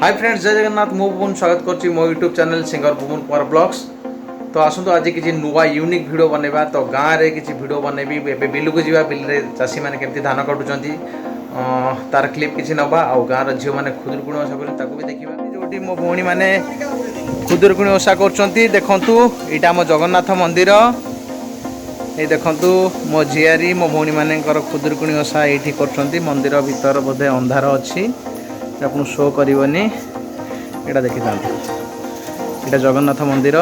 Hi friends, जय जगन्नाथ। मु बुबन स्वागत करछि मो YouTube channel singer Buban Kumar blogs. तो आसतु आज किसी नुआ यूनिक वीडियो बनैबा। तो गाँव में किसी वीडियो बनैबी एबे बिलु को जीवा बिल रे चाषी माने केमती धान काटुचंती तार क्लिप किसी नबा आ गाँव रो झियो माने खुदुरकुणी ओषा बोली ताको भी देखिबा। जोटी मो भौणी माने खुदुरकुणी ओषा करचंती देखंतु एटा हम जगन्नाथ मंदिर। ये देखंतु मो झियारी मो भौणी मानेकर खुदुरकुणी ओषा एठी करचंती। मंदिर भीतर बोधे अंधार अछि आपन शो करनी। यहाँ देखी था यहाँ जगन्नाथ मंदिर।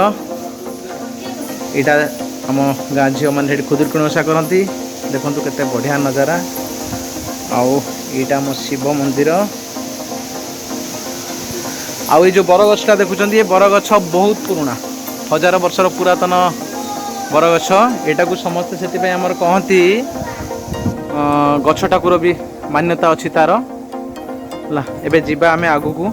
यहाँ आम गाँ झील मैंने खुदुरकुणी ओषा करती। देखो केते बढ़िया नजारा। आईटा आम शिव मंदिर। आउ जो बरगछटा देखुं ये बरगछ बहुत पुराना 1000 वर्षर पुरातन बरगछ। यहाँ को समस्ते से आमर कहती गछ ठाकुर भी मान्यता अच्छी तार ला। एबे जीवा आमे आगु को।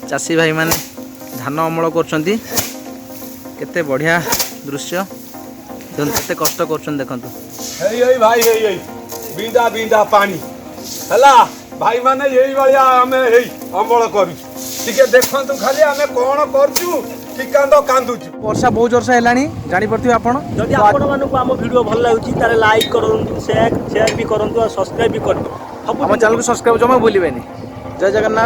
चाषी भाई माने धान अमल करछंती। केते बढ़िया दृश्य केते कष्ट करछन देखंतु। हेई भाई हेई बिंदा बिंदा पानी हला भाई माने यही वाला हमें हेई अमल करू ठीक देखंतु खाली हमें कोन करछु ठिकांदो कांदुछु। वर्षा बहुत जोर से हेलानी जानि परथि आपण। जदि आपण मानको हम वीडियो भल लागुची तारे लाइक करंतु शेयर भी करंतु और सब्सक्राइब भी करंतु। हम चैनल को सब्सक्राइब जमा भूलिबेनी। जय जगन्नाथ।